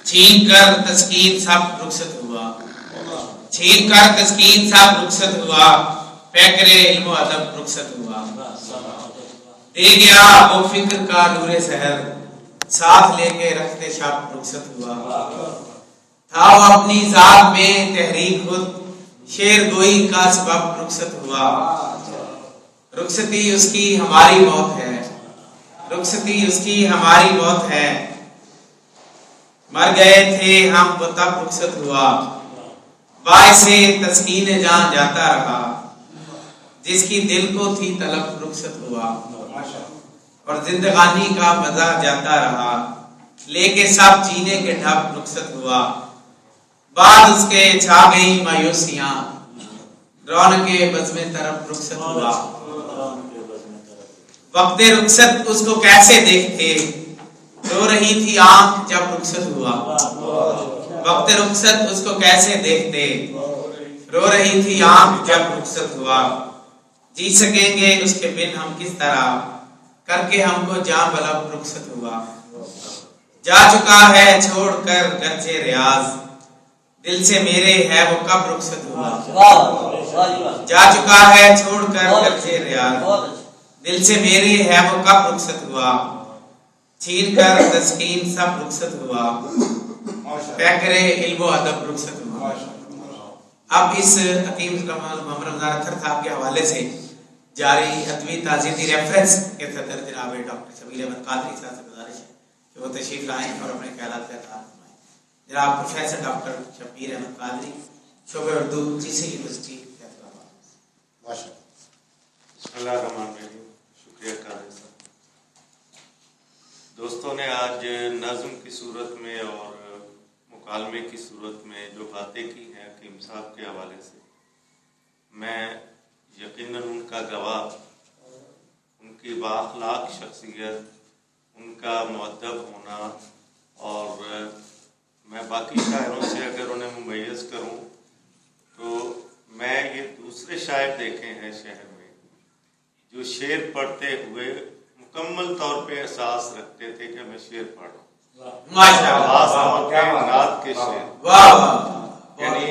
छीन कर तस्कीन सब रुखसत हुआ, छीन कर तस्कीन सब रुखसत हुआ, फैकरे इल्म अदब रुखसत हुआ। दे गया वो फिक्र का नूरे सहर, साथ लेके रखते शब रुखसत हुआ। था वो अपनी जात में तहरीक खुद, शेर गोई का सबब रुखसत हुआ। रुखसती उसकी हमारी मौत है, रुखसती उसकी हमारी मौत है, मर गए थे हम वो तब रुखसत हुआ। बाइसे तस्कीन जान जाता रहा, जिसकी दिल को थी तलब रुखसत हुआ। और जिंदगानी का मजा जाता रहा, लेके सब जीने के ढब रुखसत हुआ। बाद उसके छा गई मायूसियां, रौनके बज़्मे तरफ रुखसत हुआ। वक्ते रुखसत उसको कैसे देखते, रो रही थी आंख जब रुखसत हुआ। वक्ते रुखसत उसको कैसे देखते, रो रही थी आंख जब रुखसत हुआ। जी सकेंगे उसके बिन हम किस तरह, करके हमको जान बलब रुखसत हुआ। जा चुका है छोड़कर गरजे रियाज, दिल से मेरे है वो कब रुखसत हुआ। जा चुका है छोड़कर गरजे रियाज, दिल से मेरे है वो कब रुखसत हुआ। छीन कर तस्कीन सब रुखसत हुआ, फैकरे इल्म अदब रुखसत हुआ। अब इस हकीम मोहम्मद रमजान अख्तर साहब के हवाले से जारी अदबी ताज़ीदी रेफरेंस के सदर जनाब डॉक्टर शबीर अहमद कादरी साहब से गुजारिश है कि वो तशरीफ लाएं और अपने ख्यालात का इज़हार फरमाएं। जनाब प्रोफेसर डॉक्टर शबीर अहमद कादरी, शोबे उर्दू, जीसी यूनिवर्सिटी फैसलाबाद। बिस्मिल्लाहिर्रहमानिर्रहीम। शुक्रिया कादरी साहब। दोस्तों ने आज नज़्म की सूरत में और मुकालमे की सूरत में जो बातें की हैं हकीम साहब के हवाले से, मैं यकीनन उनका गवाह, उनकी बाअखलाक शख्सियत, उनका मुअद्दब होना, और मैं बाकी शायरों से अगर उन्हें मुमय्यज़ करूं तो मैं ये दूसरे शायर देखे हैं शहर में जो शेर पढ़ते हुए मुकम्मल तौर पे एहसास रखते थे कि मैं शेर पढ़ रहा हूँ, नात के शेर। यानी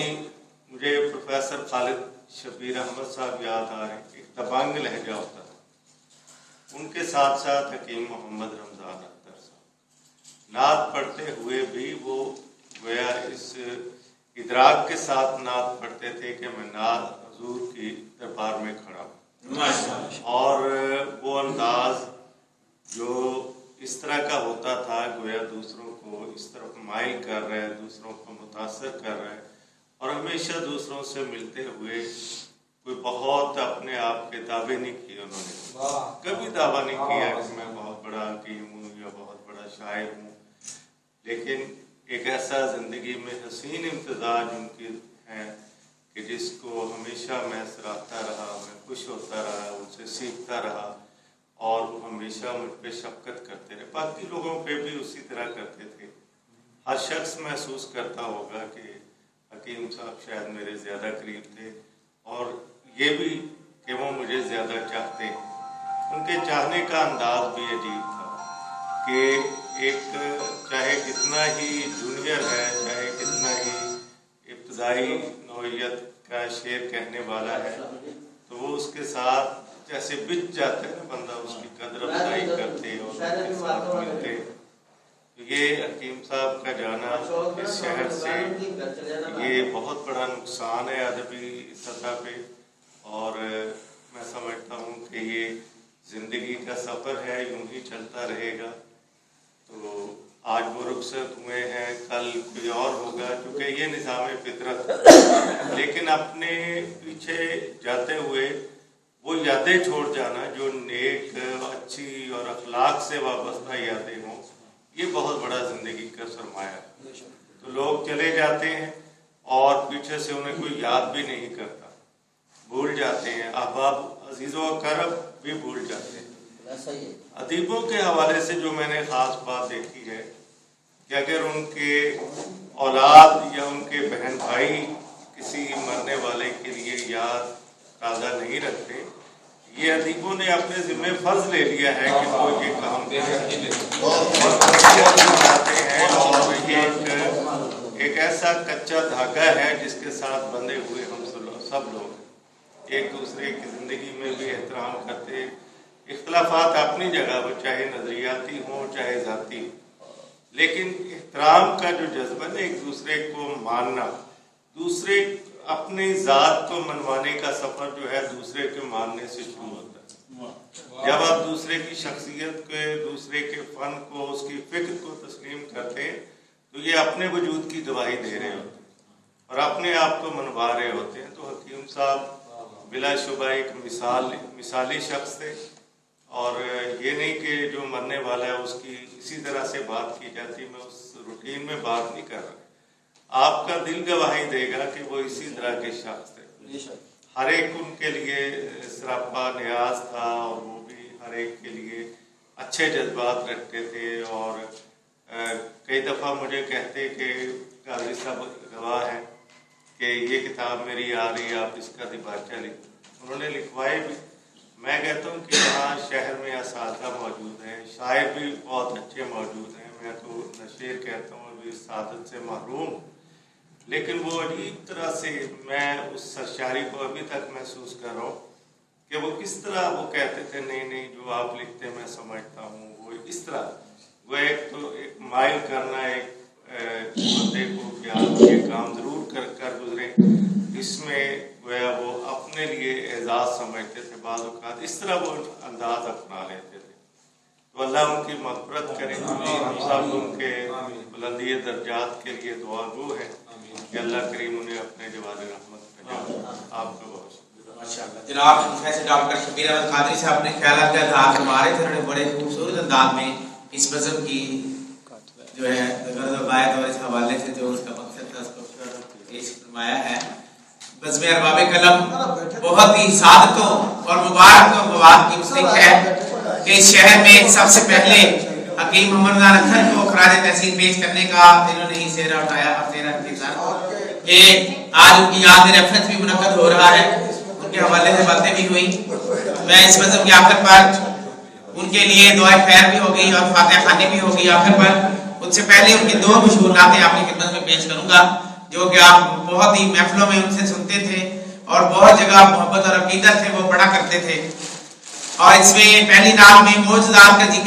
मुझे प्रोफेसर खालिद शबीर अहमद साहब याद आ रहे हैं, एक दबंग लहजा होता था। उनके साथ साथ हकीम मोहम्मद रमजान अख्तर साहब नात पढ़ते हुए भी वो गोया इस इदराक के साथ नात पढ़ते थे कि मैं नात हुजूर की दरबार में खड़ा हूँ। और वो अंदाज जो इस तरह का होता था, गोया दूसरों को इस तरफ माइल कर रहा है, दूसरों को मुतासर कर रहा है, और हमेशा दूसरों से मिलते हुए कोई बहुत अपने आप के दावे नहीं किए उन्होंने। कभी दावा नहीं किया कि मैं बहुत बड़ा हकीम हूँ या बहुत बड़ा शायर हूँ, लेकिन एक ऐसा ज़िंदगी में हसीन इम्तिजाज उनकी है कि जिसको हमेशा मैं सराहता रहा, मैं खुश होता रहा, उनसे सीखता रहा, और वो हमेशा मुझ पर शफ़क़त करते रहे। बाकी लोगों पे भी उसी तरह करते थे। हर शख्स महसूस करता होगा कि हकीम साहब शायद मेरे ज़्यादा करीब थे, और ये भी कि वो मुझे ज़्यादा चाहते हैं। उनके चाहने का अंदाज भी अजीब था कि एक चाहे कितना ही जूनियर है, चाहे कितना ही इब्तदाई नौइयत का शेर कहने वाला है, तो वो उसके साथ जैसे बिछ जाते हैं बंदा, उसकी कदर अफजाई करते और उसके साथ मिलते। ये हकीम साहब का जाना इस शहर से ये बहुत बड़ा नुकसान है अदबी सतह पे, और मैं समझता हूँ कि ये ज़िंदगी का सफ़र है, यूं ही चलता रहेगा। तो आज वो रुखसत हुए हैं, कल कोई और होगा, क्योंकि ये निज़ाम फितरत। लेकिन अपने पीछे जाते हुए वो यादें छोड़ जाना जो नेक, अच्छी और अखलाक से वाबस्ता यादें हों, ये बहुत बड़ा ज़िंदगी का सरमाया है। तो लोग चले जाते हैं और पीछे से उन्हें कोई याद भी नहीं करता, भूल जाते हैं, अहबाब अजीज़ों करब भी भूल जाते हैं। अदीबों के हवाले से जो मैंने ख़ास बात देखी है कि अगर उनके औलाद या उनके बहन भाई किसी मरने वाले के लिए याद ताज़ा नहीं रखते, ये अदीबों ने अपने ज़िम्मे फ़र्ज ले लिया है कि वो ये काम बनाते हैं, और ये एक ऐसा कच्चा धागा है जिसके साथ बंधे हुए हम सब लोग एक दूसरे की ज़िंदगी में भी एहतराम करते, इख्तलाफात अपनी जगह हो, चाहे नज़रियाती हों चाहे ज़ाती, लेकिन एहतराम का जो जज्बा है, एक दूसरे को मानना, दूसरे अपनी ज़ात को मनवाने का सफ़र जो है दूसरे के मानने से शुरू होता है। जब आप दूसरे की शख्सियत के, दूसरे के फ़न को, उसकी फ़िक्र को तस्लीम करते हैं तो ये अपने वजूद की गवाही दे रहे होते हैं और अपने आप को मनवा रहे होते हैं। तो हकीम साहब बिलाशुबा एक मिसाली शख्स थे और ये नहीं कि जो मरने वाला है उसकी इसी तरह से बात की जाती, मैं उस रूटीन में बात नहीं कर रहा। आपका दिल गवाही देगा कि वो इसी तरह के शख्स थे, हर एक उनके लिए सरापा न्याज था और वो भी हर एक के लिए अच्छे जज्बात रखते थे। और कई दफ़ा मुझे कहते कि काजी साहब गवाह हैं कि ये किताब मेरी आ रही है, आप इसका दिबाचा लिख। उन्होंने लिखवाए भी। मैं कहता हूँ कि यहाँ शहर में असातिज़ा मौजूद हैं, शायर भी बहुत अच्छे मौजूद हैं। मैं तो नशीर कहता हूँ अभी सादत से महरूम, लेकिन वो अजीब तरह से मैं उस सरशारी को अभी तक महसूस कर रहा हूँ कि वो किस तरह वो कहते थे नहीं जो आप लिखते मैं समझता हूँ, वो इस तरह वो एक माइल करना, एक बंदे को कि आप ये काम ज़रूर कर गुजरें, इसमें वो अपने लिए एजाज़ समझते थे। बाज़ औक़ात इस तरह वो अंदाज अपना लेते थे। तो अल्लाह उनकी मग़फ़िरत करे, हम सब उनके बुलंदी दर्जात के लिए दुआगो है कि अल्लाह करीम उन्हें अपने जवाब रहमत में जाए। आपको बहुत शुक्रिया। माशाअल्लाह। जनाब प्रोफेसर डॉक्टर शब्बीर अहमद कादरी साहब ने ख्याल का हमारे थे, बड़े खूबसूरत अंदाज में इस बज़म की जो है गायत और इस हवाले से जो उसका मकसद था उसको पेश फरमाया है। बज़्म अरबाब कलम बहुत ही सादतों और मुबारक मवाद की मुस्तहिक है कि इस शहर में सबसे पहले हकीम मोहम्मद अख्तर को खराज तहसीन पेश करने का इन्होंने ही सेहरा उठाया और तेरा कि आज उनकी याद में रेफरेंस भी मुनक्कद हो रहा है, उनके हवाले से बातें भी हुई। मैं इस बज़म के आखिर पर उनके लिए दुआ खैर भी होगी और फातिहा खानी भी होगी आखिर पर। उससे पहले उनकी दो मशहूर नातें आपकी खिदमत में पेश करूंगा जो कि आप बहुत ही महफिलों में उनसे सुनते थे और बहुत जगह मोहब्बत और अकीदत से वो पढ़ा करते थे। और इसमें पहली नात में मौजूदात का जिक्र